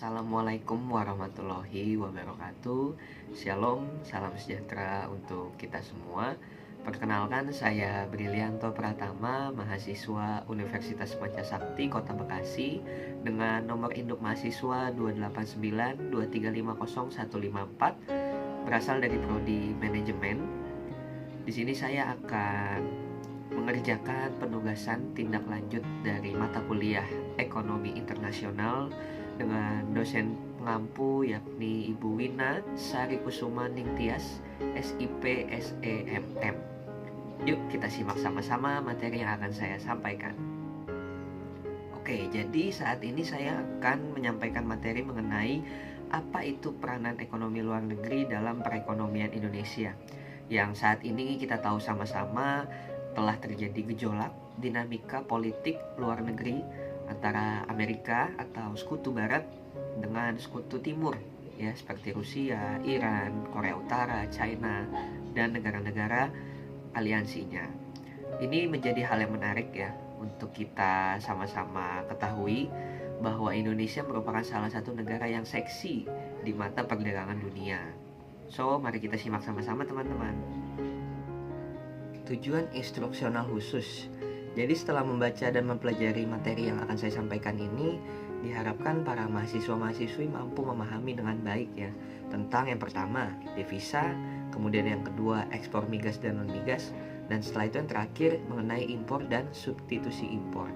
Assalamualaikum warahmatullahi wabarakatuh. Shalom, salam sejahtera untuk kita semua. Perkenalkan, saya Brilianto Pratama, mahasiswa Universitas Pancasakti Kota Bekasi dengan nomor induk mahasiswa 28923500154, berasal dari prodi manajemen. Di sini saya akan mengerjakan penugasan tindak lanjut dari mata kuliah Ekonomi Internasional dengan dosen pengampu yakni Ibu Wina Sari Kusuma Ningtyas, SIP SEMM. Yuk kita simak sama-sama materi yang akan saya sampaikan. Oke, jadi saat ini saya akan menyampaikan materi mengenai apa itu peranan ekonomi luar negeri dalam perekonomian Indonesia, yang saat ini kita tahu sama-sama telah terjadi gejolak dinamika politik luar negeri antara Amerika atau Sekutu Barat dengan Sekutu Timur, ya, seperti Rusia, Iran, Korea Utara, China, dan negara-negara aliansinya. Ini menjadi hal yang menarik ya untuk kita sama-sama ketahui bahwa Indonesia merupakan salah satu negara yang seksi di mata perdagangan dunia. So, mari kita simak sama-sama teman-teman. Tujuan instruksional khusus. Jadi setelah membaca dan mempelajari materi yang akan saya sampaikan ini, diharapkan para mahasiswa-mahasiswi mampu memahami dengan baik ya tentang yang pertama, devisa, kemudian yang kedua, ekspor migas dan non-migas, dan setelah itu yang terakhir mengenai impor dan substitusi impor.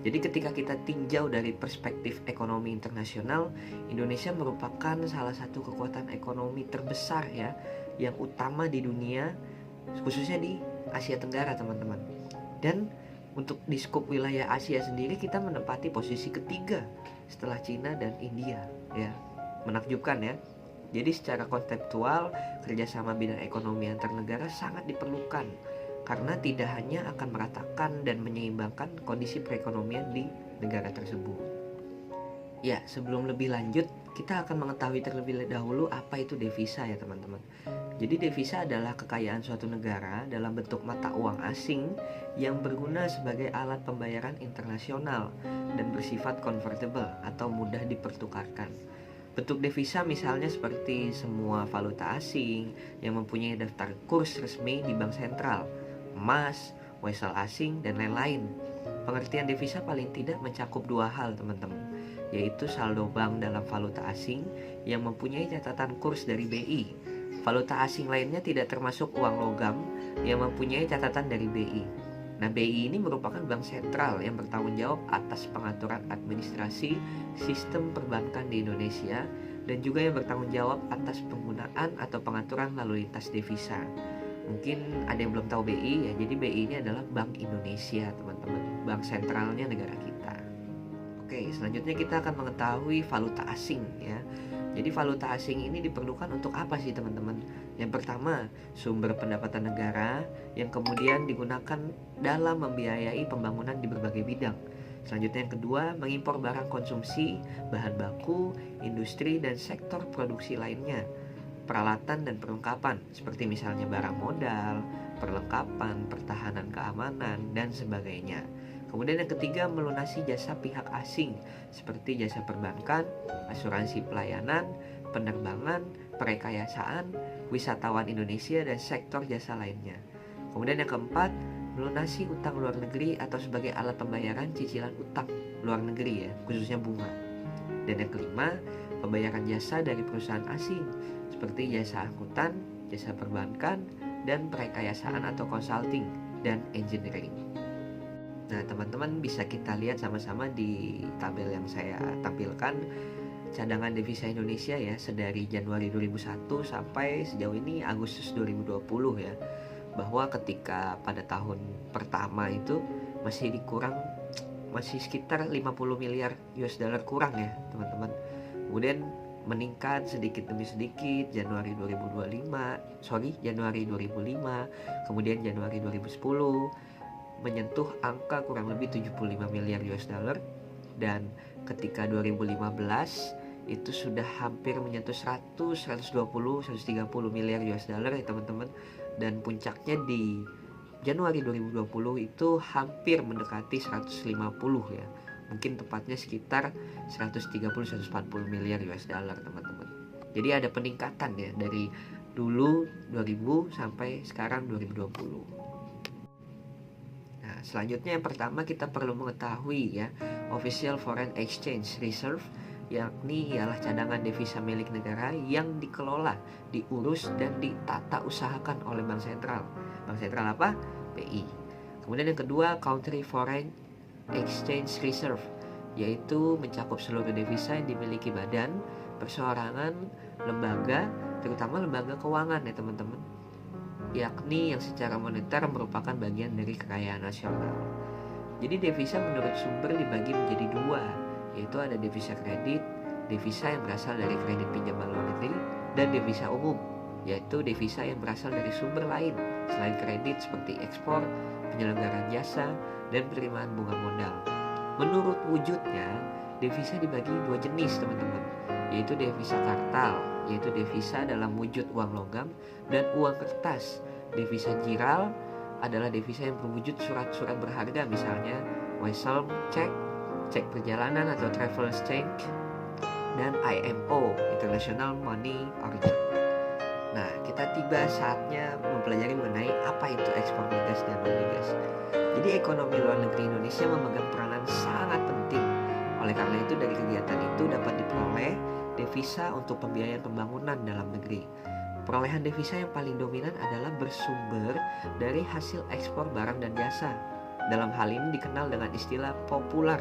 Jadi ketika kita tinjau dari perspektif ekonomi internasional, Indonesia merupakan salah satu kekuatan ekonomi terbesar ya, yang utama di dunia, khususnya di Asia Tenggara teman-teman. Dan untuk di skop wilayah Asia sendiri kita menempati posisi ketiga setelah Cina dan India ya. Menakjubkan ya. Jadi secara konseptual kerjasama bidang ekonomi antar negara sangat diperlukan karena tidak hanya akan meratakan dan menyeimbangkan kondisi perekonomian di negara tersebut. Ya, sebelum lebih lanjut kita akan mengetahui terlebih dahulu apa itu devisa ya teman-teman. Jadi devisa adalah kekayaan suatu negara dalam bentuk mata uang asing yang berguna sebagai alat pembayaran internasional dan bersifat convertible atau mudah dipertukarkan. Bentuk devisa misalnya seperti semua valuta asing yang mempunyai daftar kurs resmi di bank sentral, emas, wesel asing, dan lain-lain. Pengertian devisa paling tidak mencakup dua hal teman-teman, yaitu saldo bank dalam valuta asing yang mempunyai catatan kurs dari BI. Valuta asing lainnya tidak termasuk uang logam yang mempunyai catatan dari BI. Nah, BI ini merupakan bank sentral yang bertanggung jawab atas pengaturan administrasi sistem perbankan di Indonesia dan juga yang bertanggung jawab atas penggunaan atau pengaturan lalu lintas devisa. Mungkin ada yang belum tahu BI ya, jadi BI ini adalah Bank Indonesia teman-teman, bank sentralnya negara kita. Oke, selanjutnya kita akan mengetahui valuta asing ya. Jadi valuta asing ini diperlukan untuk apa sih teman-teman? Yang pertama, sumber pendapatan negara yang kemudian digunakan dalam membiayai pembangunan di berbagai bidang. Selanjutnya yang kedua, mengimpor barang konsumsi, bahan baku, industri dan sektor produksi lainnya, peralatan dan perlengkapan seperti misalnya barang modal, perlengkapan, pertahanan keamanan dan sebagainya. Kemudian yang ketiga, melunasi jasa pihak asing seperti jasa perbankan, asuransi pelayanan, penerbangan, perekayasaan, wisatawan Indonesia, dan sektor jasa lainnya. Kemudian yang keempat, melunasi utang luar negeri atau sebagai alat pembayaran cicilan utang luar negeri ya, khususnya bunga. Dan yang kelima, pembayaran jasa dari perusahaan asing seperti jasa angkutan, jasa perbankan, dan perekayasaan atau consulting dan engineering. Nah, teman-teman bisa kita lihat sama-sama di tabel yang saya tampilkan cadangan devisa Indonesia ya, sedari Januari 2001 sampai sejauh ini Agustus 2020 ya. Bahwa ketika pada tahun pertama itu masih sekitar 50 miliar US dollar kurang ya, teman-teman. Kemudian meningkat sedikit demi sedikit Januari 2005, kemudian Januari 2010 menyentuh angka kurang lebih 75 miliar US dollar, dan ketika 2015 itu sudah hampir menyentuh 100, 120, 130 miliar US dollar ya teman-teman, dan puncaknya di Januari 2020 itu hampir mendekati 150 ya, mungkin tepatnya sekitar 130-140 miliar US dollar teman-teman. Jadi ada peningkatan ya dari dulu 2000 sampai sekarang 2020. Nah, selanjutnya yang pertama kita perlu mengetahui ya, Official Foreign Exchange Reserve, yakni ialah cadangan devisa milik negara yang dikelola, diurus dan ditata usahakan oleh bank sentral. Bank sentral apa? BI. Kemudian yang kedua, Country Foreign Exchange Reserve, yaitu mencakup seluruh devisa yang dimiliki badan, perseorangan, lembaga, terutama lembaga keuangan ya teman-teman, yakni yang secara moneter merupakan bagian dari kekayaan nasional. Jadi devisa menurut sumber dibagi menjadi dua, yaitu ada devisa kredit, devisa yang berasal dari kredit pinjaman luar negeri, dan devisa umum, yaitu devisa yang berasal dari sumber lain selain kredit seperti ekspor, penyelenggaraan jasa, dan penerimaan bunga modal. Menurut wujudnya, devisa dibagi dua jenis teman-teman, yaitu devisa kartal, yaitu devisa dalam wujud uang logam, dan uang kertas. Devisa jiral adalah devisa yang berwujud surat-surat berharga, misalnya Wesel check, cek perjalanan atau traveler's check, dan IMO, International Money Order. Nah, kita tiba saatnya mempelajari mengenai apa itu ekspor migas dan non-migas. Jadi ekonomi luar negeri Indonesia memegang peranan sangat penting. Oleh karena itu dari kegiatan itu dapat diperoleh devisa untuk pembiayaan pembangunan dalam negeri. Perolehan devisa yang paling dominan adalah bersumber dari hasil ekspor barang dan jasa. Dalam hal ini dikenal dengan istilah populer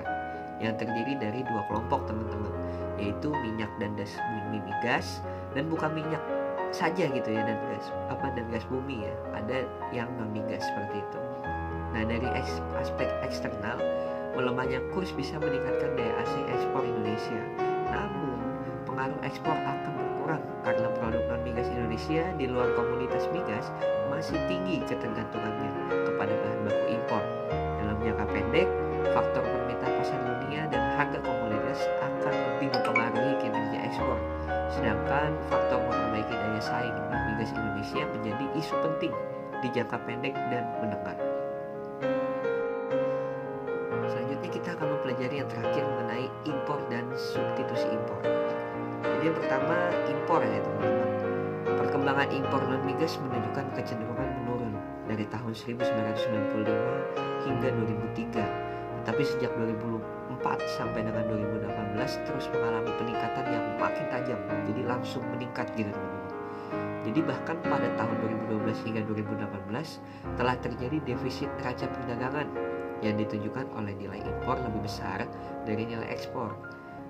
yang terdiri dari dua kelompok teman-teman, yaitu minyak dan gas bumi migas, dan bukan minyak saja gitu ya, dan gas bumi ya, ada yang non migas seperti itu. Nah, dari aspek eksternal, melemahnya kurs bisa meningkatkan daya asing ekspor Indonesia. Namun pengaruh ekspor akan berkurang karena produk non migas Indonesia di luar komunitas migas masih tinggi ketergantungannya kepada bahan baku impor. Dalam jangka pendek, faktor permintaan pasar dunia dan harga komoditas akan lebih mempengaruhi kinerja ekspor. Sedangkan faktor memperbaiki daya saing non migas Indonesia menjadi isu penting di jangka pendek dan menengah. Selanjutnya kita akan mempelajari yang terakhir mengenai impor dan substitusi impor. Jadi yang pertama impor ya teman-teman. Perkembangan impor non migas menunjukkan kecenderungan menurun dari tahun 1995 hingga 2003. Tetapi sejak 2004 sampai dengan 2018 terus mengalami peningkatan yang makin tajam. Jadi langsung meningkat gitu teman-teman. Jadi bahkan pada tahun 2012 hingga 2018 telah terjadi defisit neraca perdagangan yang ditunjukkan oleh nilai impor lebih besar dari nilai ekspor.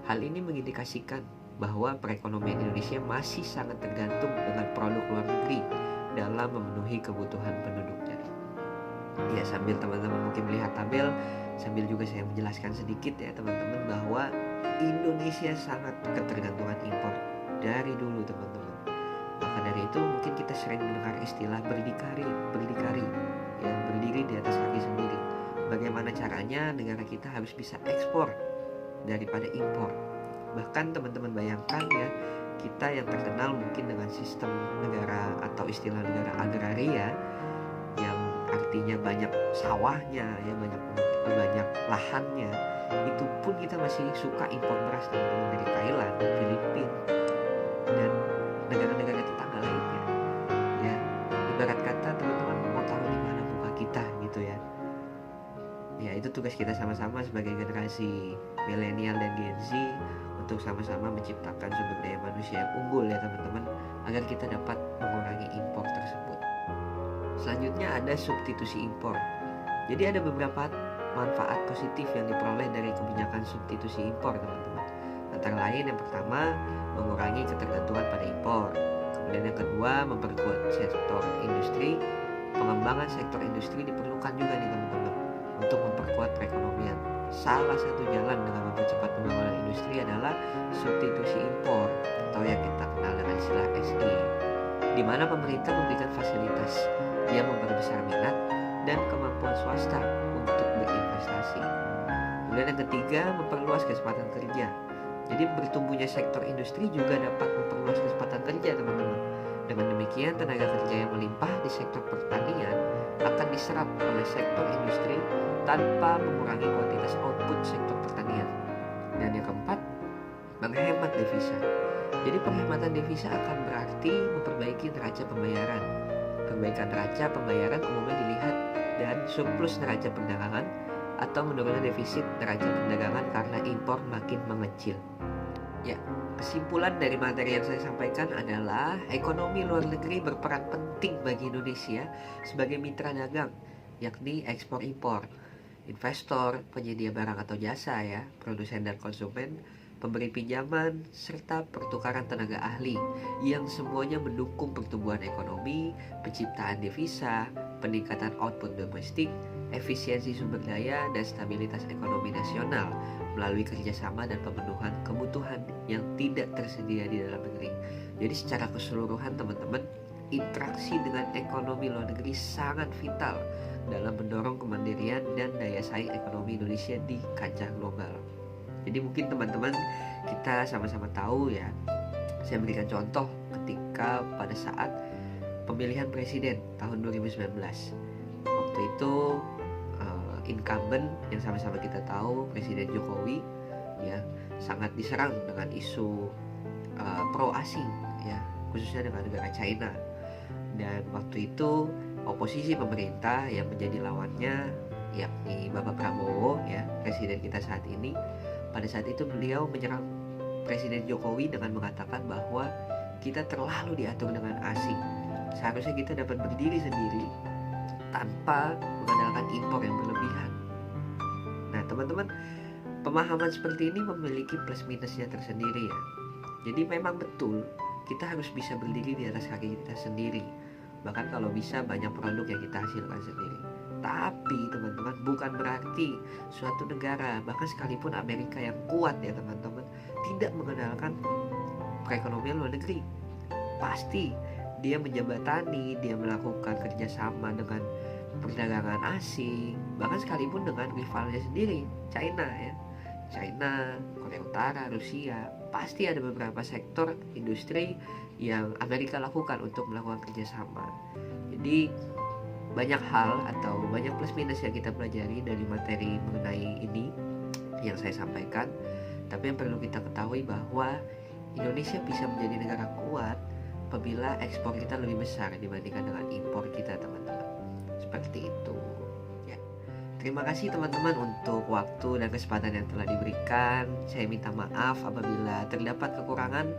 Hal ini mengindikasikan bahwa perekonomian Indonesia masih sangat tergantung dengan produk luar negeri dalam memenuhi kebutuhan penduduknya. Ya, sambil teman-teman mungkin melihat tabel, sambil juga saya menjelaskan sedikit ya teman-teman, bahwa Indonesia sangat ketergantungan impor dari dulu teman-teman. Maka dari itu mungkin kita sering mendengar istilah berdikari yang berdiri di atas kaki sendiri. Bagaimana caranya negara kita harus bisa ekspor daripada impor. Bahkan teman-teman bayangkan ya, kita yang terkenal mungkin dengan sistem negara atau istilah negara agraria yang artinya banyak sawahnya ya, banyak lahannya, itu pun kita masih suka impor beras teman-teman dari Thailand, Filipina, dan negara-negara tetangga lainnya ya. Ibarat kata teman-teman mau taruh di mana muka kita gitu ya. Ya, itu tugas kita sama-sama sebagai generasi milenial dan Gen Z untuk sama-sama menciptakan sumber daya manusia yang unggul ya teman-teman, agar kita dapat mengurangi impor tersebut. Selanjutnya ada substitusi impor. Jadi ada beberapa manfaat positif yang diperoleh dari kebijakan substitusi impor teman-teman. Antara lain yang pertama, mengurangi ketergantungan pada impor. Kemudian yang kedua, memperkuat sektor industri. Pengembangan sektor industri diperlukan juga nih teman-teman untuk memperkuat perekonomian. Salah satu jalan dengan mempercepat pembangunan industri adalah substitusi impor atau yang kita kenal dengan istilah SI, di mana pemerintah memberikan fasilitas yang memperbesar minat dan kemampuan swasta untuk berinvestasi. Kemudian yang ketiga, memperluas kesempatan kerja. Jadi bertumbuhnya sektor industri juga dapat memperluas kesempatan kerja teman-teman. Dengan demikian tenaga kerja yang melimpah di sektor pertanian akan diserap oleh sektor industri tanpa mengurangi kuantitas output sektor pertanian devisa. Jadi penghematan devisa akan berarti memperbaiki neraca pembayaran. Perbaikan neraca pembayaran umumnya dilihat dari surplus neraca perdagangan atau menurunnya defisit neraca perdagangan karena impor makin mengecil. Ya, kesimpulan dari materi yang saya sampaikan adalah ekonomi luar negeri berperan penting bagi Indonesia sebagai mitra dagang, yakni ekspor-impor, investor, penyedia barang atau jasa ya, produsen dan konsumen, pemberi pinjaman, serta pertukaran tenaga ahli yang semuanya mendukung pertumbuhan ekonomi, penciptaan devisa, peningkatan output domestik, efisiensi sumber daya, dan stabilitas ekonomi nasional melalui kerjasama dan pemenuhan kebutuhan yang tidak tersedia di dalam negeri. Jadi secara keseluruhan teman-teman, interaksi dengan ekonomi luar negeri sangat vital dalam mendorong kemandirian dan daya saing ekonomi Indonesia di kancah global. Jadi mungkin teman-teman kita sama-sama tahu ya, saya berikan contoh ketika pada saat pemilihan presiden tahun 2019. Waktu itu incumbent yang sama-sama kita tahu Presiden Jokowi ya sangat diserang dengan isu pro asing ya, khususnya dengan negara China. Dan waktu itu oposisi pemerintah yang menjadi lawannya yakni Bapak Prabowo ya, presiden kita saat ini, pada saat itu beliau menyerang Presiden Jokowi dengan mengatakan bahwa kita terlalu diatur dengan asing. Seharusnya kita dapat berdiri sendiri tanpa mengandalkan impor yang berlebihan. Nah teman-teman, pemahaman seperti ini memiliki plus minusnya tersendiri ya. Jadi memang betul kita harus bisa berdiri di atas kaki kita sendiri. Bahkan kalau bisa banyak produk yang kita hasilkan sendiri. Tapi teman-teman, bukan berarti suatu negara, bahkan sekalipun Amerika yang kuat ya teman-teman, tidak mengandalkan perekonomian luar negeri. Pasti dia menjembatani, dia melakukan kerjasama dengan perdagangan asing, bahkan sekalipun dengan rivalnya sendiri, China ya, China, Korea Utara, Rusia. Pasti ada beberapa sektor industri yang Amerika lakukan untuk melakukan kerjasama. Jadi banyak hal atau banyak plus minus yang kita pelajari dari materi mengenai ini yang saya sampaikan. Tapi yang perlu kita ketahui bahwa Indonesia bisa menjadi negara kuat apabila ekspor kita lebih besar dibandingkan dengan impor kita teman-teman. Seperti itu ya. Terima kasih teman-teman untuk waktu dan kesempatan yang telah diberikan. Saya minta maaf apabila terdapat kekurangan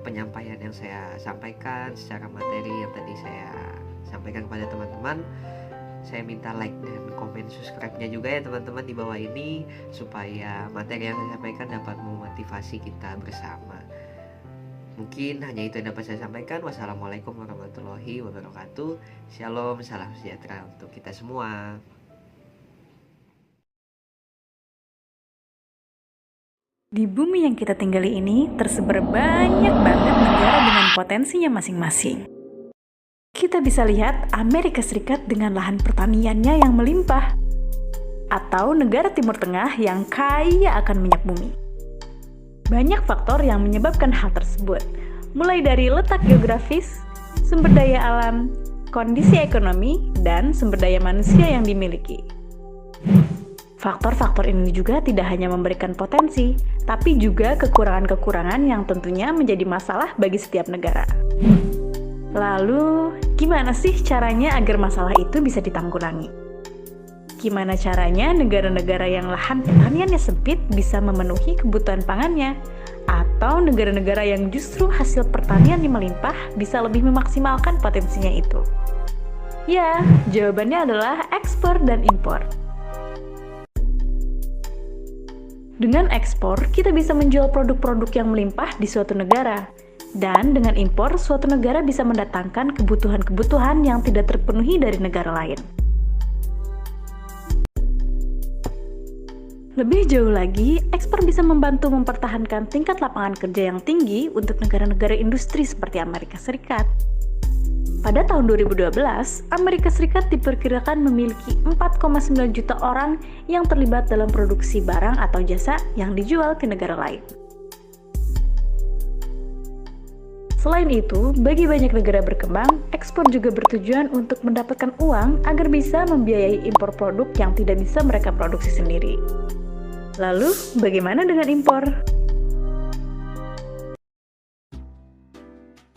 penyampaian yang saya sampaikan secara materi yang tadi saya sampaikan kepada teman-teman. Saya minta like dan komen subscribe-nya juga ya teman-teman di bawah ini, supaya materi yang saya sampaikan dapat memotivasi kita bersama. Mungkin hanya itu yang dapat saya sampaikan. Wassalamualaikum warahmatullahi wabarakatuh. Shalom, salam sejahtera untuk kita semua. Di bumi yang kita tinggali ini tersebar banyak banget negara dengan potensinya masing-masing. Kita bisa lihat Amerika Serikat dengan lahan pertaniannya yang melimpah, atau negara Timur Tengah yang kaya akan minyak bumi. Banyak faktor yang menyebabkan hal tersebut, mulai dari letak geografis, sumber daya alam, kondisi ekonomi, dan sumber daya manusia yang dimiliki. Faktor-faktor ini juga tidak hanya memberikan potensi, tapi juga kekurangan-kekurangan yang tentunya menjadi masalah bagi setiap negara. Lalu, gimana sih caranya agar masalah itu bisa ditanggulangi? Gimana caranya negara-negara yang lahan pertaniannya sempit bisa memenuhi kebutuhan pangannya? Atau negara-negara yang justru hasil pertaniannya melimpah bisa lebih memaksimalkan potensinya itu? Ya, jawabannya adalah ekspor dan impor. Dengan ekspor, kita bisa menjual produk-produk yang melimpah di suatu negara. Dan dengan impor, suatu negara bisa mendatangkan kebutuhan-kebutuhan yang tidak terpenuhi dari negara lain. Lebih jauh lagi, ekspor bisa membantu mempertahankan tingkat lapangan kerja yang tinggi untuk negara-negara industri seperti Amerika Serikat. Pada tahun 2012, Amerika Serikat diperkirakan memiliki 4,9 juta orang yang terlibat dalam produksi barang atau jasa yang dijual ke negara lain. Selain itu, bagi banyak negara berkembang, ekspor juga bertujuan untuk mendapatkan uang agar bisa membiayai impor produk yang tidak bisa mereka produksi sendiri. Lalu, bagaimana dengan impor?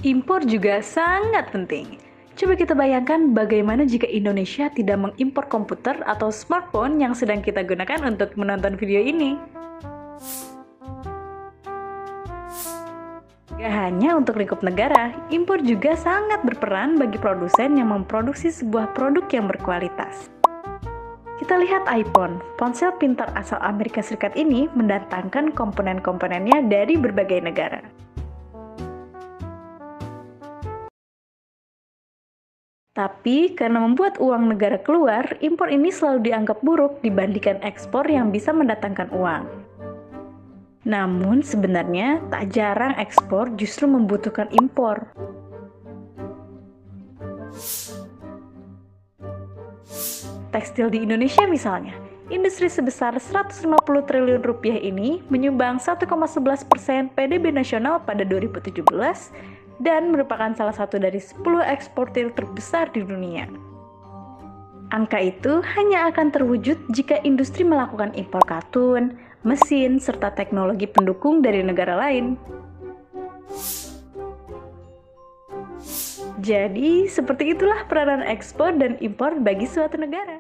Impor juga sangat penting. Coba kita bayangkan bagaimana jika Indonesia tidak mengimpor komputer atau smartphone yang sedang kita gunakan untuk menonton video ini. Gak hanya untuk lingkup negara, impor juga sangat berperan bagi produsen yang memproduksi sebuah produk yang berkualitas. Kita lihat iPhone, ponsel pintar asal Amerika Serikat ini mendatangkan komponen-komponennya dari berbagai negara. Tapi karena membuat uang negara keluar, impor ini selalu dianggap buruk dibandingkan ekspor yang bisa mendatangkan uang. Namun sebenarnya tak jarang ekspor justru membutuhkan impor. Tekstil di Indonesia misalnya, industri sebesar 150 triliun rupiah ini menyumbang 1,11% PDB nasional pada 2017 dan merupakan salah satu dari 10 eksportir terbesar di dunia. Angka itu hanya akan terwujud jika industri melakukan impor katun, mesin, serta teknologi pendukung dari negara lain. Jadi, seperti itulah peranan ekspor dan impor bagi suatu negara.